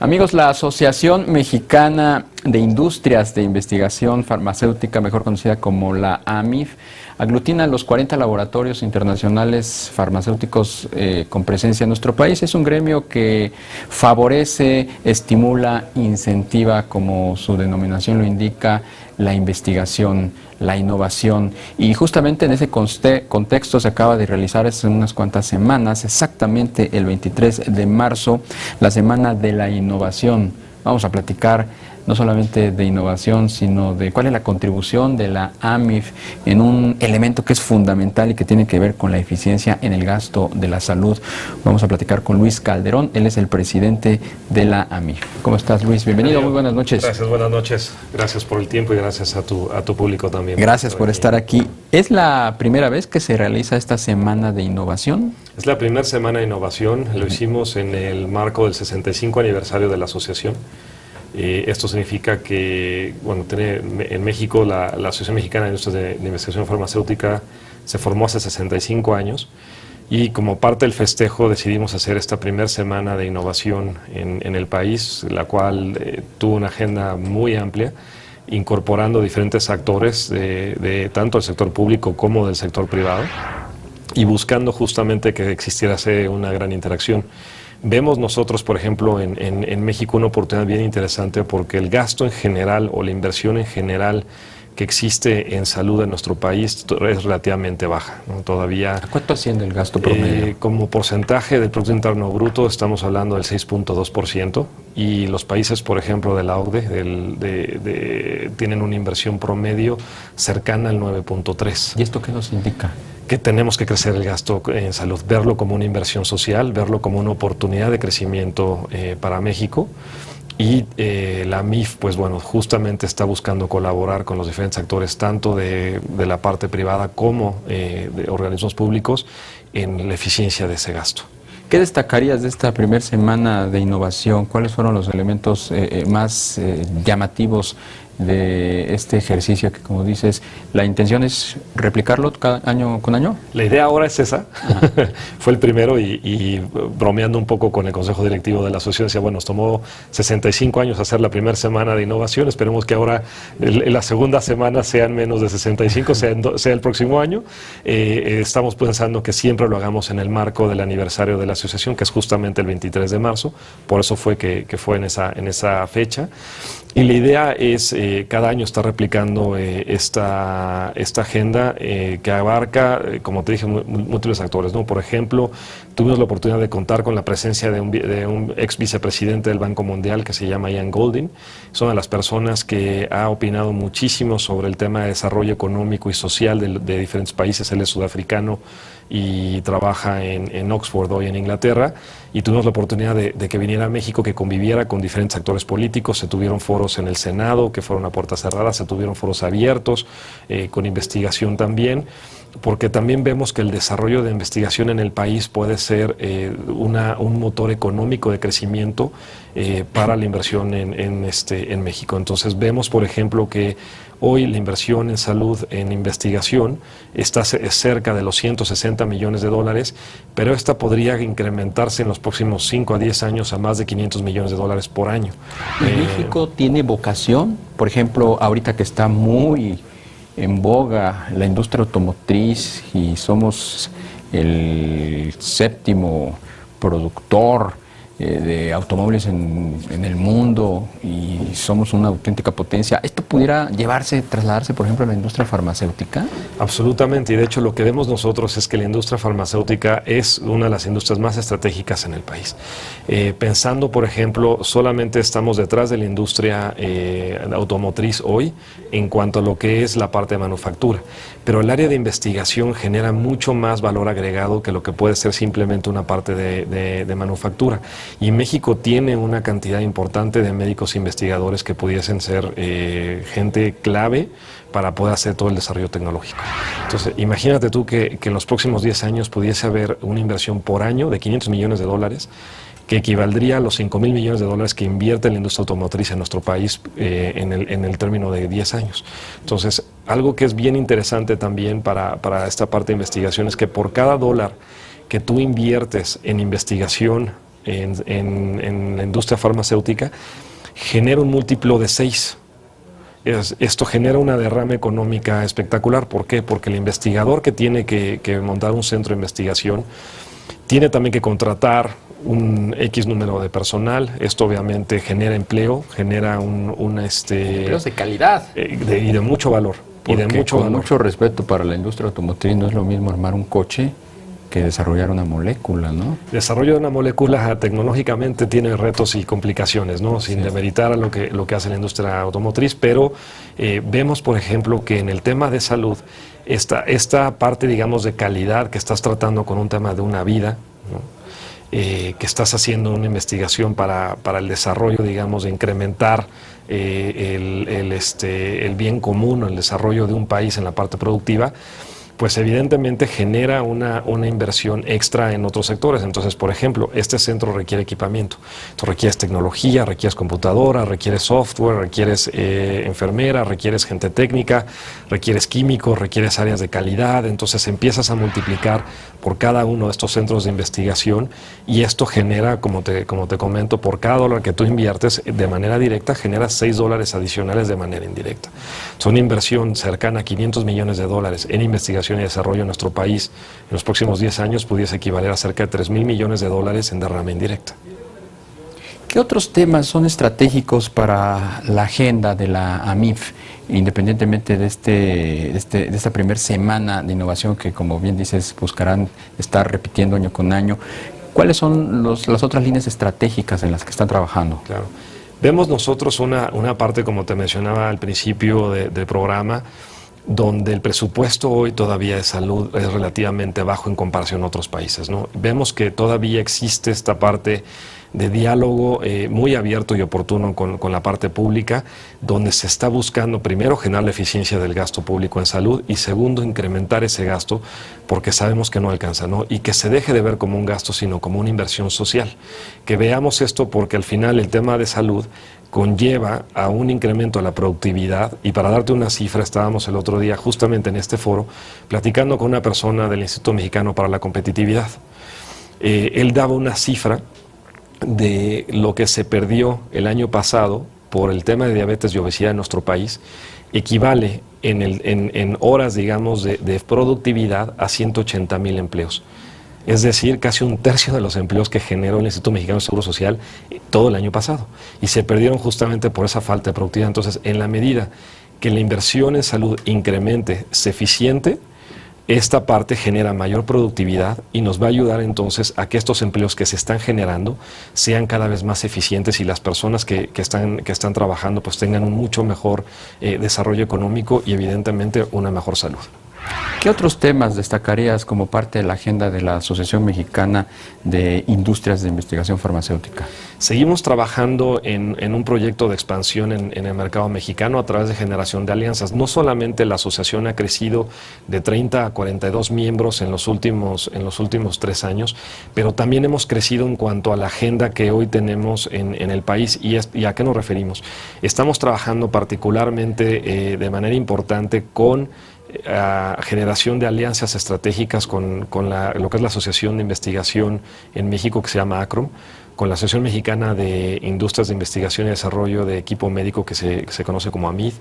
Amigos, la Asociación Mexicana de Industrias de Investigación Farmacéutica, mejor conocida como la AMIF, aglutina los 40 laboratorios internacionales farmacéuticos con presencia en nuestro país. Es un gremio que favorece, estimula, incentiva, como su denominación lo indica, la investigación, la innovación. Y justamente en ese contexto se acaba de realizar hace unas cuantas semanas, exactamente el 23 de marzo, la Semana de la Innovación. Vamos a platicar no solamente de innovación, sino de cuál es la contribución de la AMIF en un elemento que es fundamental y que tiene que ver con la eficiencia en el gasto de la salud. Vamos a platicar con Luis Calderón, él es el presidente de la AMIF. ¿Cómo estás, Luis? Bienvenido, muy buenas noches. Gracias, buenas noches. Gracias por el tiempo y gracias a tu público también. Gracias por estar aquí. ¿Es la primera vez que se realiza esta Semana de Innovación? Es la primera Semana de Innovación, lo hicimos en el marco del 65 aniversario de la asociación. Esto significa que, bueno, en México la Asociación Mexicana de Industrias de Investigación Farmacéutica se formó hace 65 años y como parte del festejo decidimos hacer esta primera semana de innovación en el país, la cual tuvo una agenda muy amplia, incorporando diferentes actores de tanto del sector público como del sector privado y buscando justamente que existiera una gran interacción. Vemos nosotros, por ejemplo, en México una oportunidad bien interesante porque el gasto en general o la inversión en general que existe en salud en nuestro país es relativamente baja, ¿no? Todavía. ¿A cuánto asciende el gasto promedio? Como porcentaje del Producto Interno Bruto estamos hablando del 6.2% y los países, por ejemplo, de la OCDE tienen una inversión promedio cercana al 9.3%. ¿Y esto qué nos indica? Que tenemos que crecer el gasto en salud, verlo como una inversión social, verlo como una oportunidad de crecimiento para México. Y la AMIF, pues bueno, justamente está buscando colaborar con los diferentes actores, tanto de la parte privada como de organismos públicos, en la eficiencia de ese gasto. ¿Qué destacarías de esta primera semana de innovación? ¿Cuáles fueron los elementos más llamativos de este ejercicio que, como dices, la intención es replicarlo cada año con año? La idea ahora es esa. Fue el primero y bromeando un poco con el Consejo Directivo de la Asociación, decía, bueno, nos tomó 65 años hacer la primera semana de innovación, esperemos que ahora la segunda semana sean menos de 65, sea el próximo año. Estamos pensando que siempre lo hagamos en el marco del aniversario de la asociación, que es justamente el 23 de marzo, por eso fue que fue en esa fecha. Y la idea es cada año estar replicando esta agenda que abarca, como te dije, múltiples actores, ¿no? Por ejemplo, tuvimos la oportunidad de contar con la presencia de un ex vicepresidente del Banco Mundial que se llama Ian Goldin. Es una de las personas que ha opinado muchísimo sobre el tema de desarrollo económico y social de diferentes países. Él es sudafricano y trabaja en Oxford hoy en Inglaterra, y tuvimos la oportunidad de que viniera a México, que conviviera con diferentes actores políticos. Se tuvieron foros en el Senado que fueron a puertas cerradas, se tuvieron foros abiertos con investigación también, porque también vemos que el desarrollo de investigación en el país puede ser un motor económico de crecimiento para la inversión en México. Entonces vemos, por ejemplo, que hoy la inversión en salud, en investigación, está cerca de los 160 millones de dólares, pero esta podría incrementarse en los próximos 5 a 10 años a más de 500 millones de dólares por año. ¿México tiene vocación? Por ejemplo, ahorita que está muy en boga la industria automotriz y somos el séptimo productor de automóviles en el mundo y somos una auténtica potencia. ¿Esto pudiera trasladarse, por ejemplo, a la industria farmacéutica? Absolutamente, y de hecho lo que vemos nosotros es que la industria farmacéutica es una de las industrias más estratégicas en el país. Pensando, por ejemplo, solamente estamos detrás de la industria automotriz hoy en cuanto a lo que es la parte de manufactura, pero el área de investigación genera mucho más valor agregado que lo que puede ser simplemente una parte de manufactura. Y México tiene una cantidad importante de médicos investigadores que pudiesen ser gente clave para poder hacer todo el desarrollo tecnológico. Entonces, imagínate tú que en los próximos 10 años pudiese haber una inversión por año de 500 millones de dólares, que equivaldría a los 5,000 millones de dólares que invierte la industria automotriz en nuestro país en el término de 10 años. Entonces, algo que es bien interesante también para esta parte de investigación es que por cada dólar que tú inviertes en investigación en la industria farmacéutica genera un múltiplo de 6. Esto genera una derrama económica espectacular. ¿Por qué? Porque el investigador que tiene que montar un centro de investigación tiene también que contratar un X número de personal. Esto obviamente genera empleo, genera empleos de calidad y de mucho valor. Porque con mucho respeto para la industria automotriz, no es lo mismo armar un coche que desarrollar una molécula, ¿no? Desarrollo de una molécula tecnológicamente tiene retos y complicaciones, ¿no? Sin demeritar a lo que hace la industria automotriz, pero vemos, por ejemplo, que en el tema de salud, esta parte, digamos, de calidad que estás tratando con un tema de una vida, ¿no? Que estás haciendo una investigación para el desarrollo, digamos, de incrementar el bien común, el desarrollo de un país en la parte productiva, pues evidentemente genera una inversión extra en otros sectores. Entonces, por ejemplo, este centro requiere equipamiento. Entonces, requieres tecnología, requieres computadora, requieres software, requieres enfermera, requieres gente técnica, requieres químicos, requieres áreas de calidad. Entonces, empiezas a multiplicar por cada uno de estos centros de investigación y esto genera, como te comento, por cada dólar que tú inviertes de manera directa, genera $6 adicionales de manera indirecta. Es una inversión cercana a $500 millones en investigación y desarrollo en nuestro país en los próximos 10 años pudiese equivaler a cerca de $3,000 millones en derrama indirecta. ¿Qué otros temas son estratégicos para la agenda de la AMIF, independientemente de esta primera semana de innovación que, como bien dices, buscarán estar repitiendo año con año? ¿Cuáles son las otras líneas estratégicas en las que están trabajando? Claro. Vemos nosotros una parte, como te mencionaba al principio del programa, donde el presupuesto hoy todavía de salud es relativamente bajo en comparación a otros países, ¿no? Vemos que todavía existe esta parte de diálogo muy abierto y oportuno con la parte pública, donde se está buscando primero generar la eficiencia del gasto público en salud y segundo incrementar ese gasto porque sabemos que no alcanza, ¿no? Y que se deje de ver como un gasto sino como una inversión social. Que veamos esto porque al final el tema de salud conlleva a un incremento de la productividad y para darte una cifra, estábamos el otro día justamente en este foro platicando con una persona del Instituto Mexicano para la Competitividad. Él daba una cifra de lo que se perdió el año pasado por el tema de diabetes y obesidad en nuestro país, equivale en horas, digamos, de productividad a 180,000 empleos. Es decir, casi un tercio de los empleos que generó el Instituto Mexicano de Seguro Social todo el año pasado. Y se perdieron justamente por esa falta de productividad. Entonces, en la medida que la inversión en salud incremente, se eficiente, esta parte genera mayor productividad y nos va a ayudar entonces a que estos empleos que se están generando sean cada vez más eficientes y las personas que están trabajando pues tengan un mucho mejor desarrollo económico y evidentemente una mejor salud. ¿Qué otros temas destacarías como parte de la agenda de la Asociación Mexicana de Industrias de Investigación Farmacéutica? Seguimos trabajando en un proyecto de expansión en el mercado mexicano a través de generación de alianzas. No solamente la asociación ha crecido de 30 a 42 miembros en los últimos 3 años, pero también hemos crecido en cuanto a la agenda que hoy tenemos en el país. ¿Y a qué nos referimos? Estamos trabajando particularmente de manera importante con generación de alianzas estratégicas con lo que es la Asociación de Investigación en México, que se llama ACROM, con la Asociación Mexicana de Industrias de Investigación y Desarrollo de Equipo Médico, que se conoce como AMID.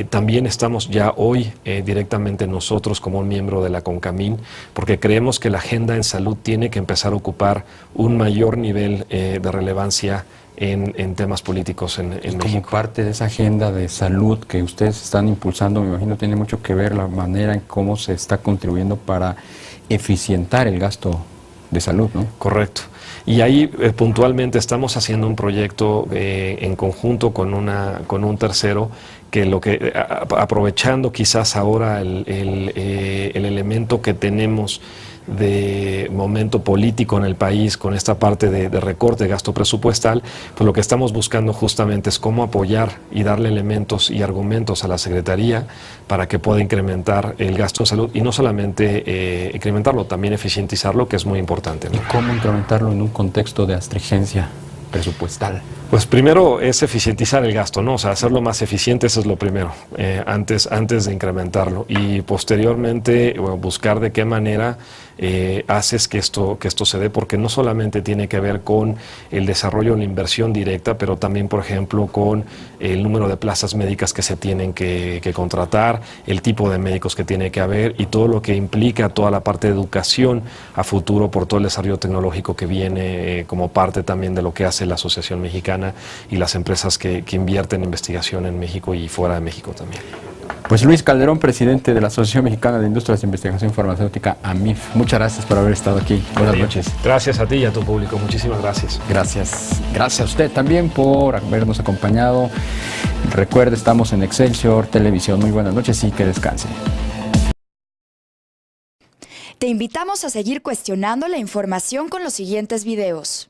También estamos ya hoy directamente nosotros como un miembro de la CONCAMIN, porque creemos que la agenda en salud tiene que empezar a ocupar un mayor nivel de relevancia en temas políticos en México. Como parte de esa agenda de salud que ustedes están impulsando, me imagino tiene mucho que ver la manera en cómo se está contribuyendo para eficientar el gasto de salud, ¿no? Correcto. Y ahí puntualmente estamos haciendo un proyecto en conjunto con un tercero que aprovechando quizás ahora el elemento que tenemos de momento político en el país con esta parte de recorte de gasto presupuestal, pues lo que estamos buscando justamente es cómo apoyar y darle elementos y argumentos a la Secretaría para que pueda incrementar el gasto en salud y no solamente incrementarlo, también eficientizarlo, que es muy importante, ¿no? ¿Y cómo incrementarlo en un contexto de astringencia presupuestal? Pues primero es eficientizar el gasto, ¿no? O sea, hacerlo más eficiente, eso es lo primero, antes de incrementarlo. Y posteriormente, bueno, buscar de qué manera haces que esto se dé, porque no solamente tiene que ver con el desarrollo de la inversión directa, pero también, por ejemplo, con el número de plazas médicas que se tienen que contratar, el tipo de médicos que tiene que haber y todo lo que implica toda la parte de educación a futuro por todo el desarrollo tecnológico que viene como parte también de lo que hace la Asociación Mexicana y las empresas que invierten en investigación en México y fuera de México también. Pues Luis Calderón, presidente de la Asociación Mexicana de Industrias de Investigación Farmacéutica, AMIF, muchas gracias por haber estado aquí. Buenas noches. Gracias a ti y a tu público, muchísimas gracias. Gracias. Gracias a usted también por habernos acompañado. Recuerde, estamos en Excelsior Televisión. Muy buenas noches y que descanse. Te invitamos a seguir cuestionando la información con los siguientes videos.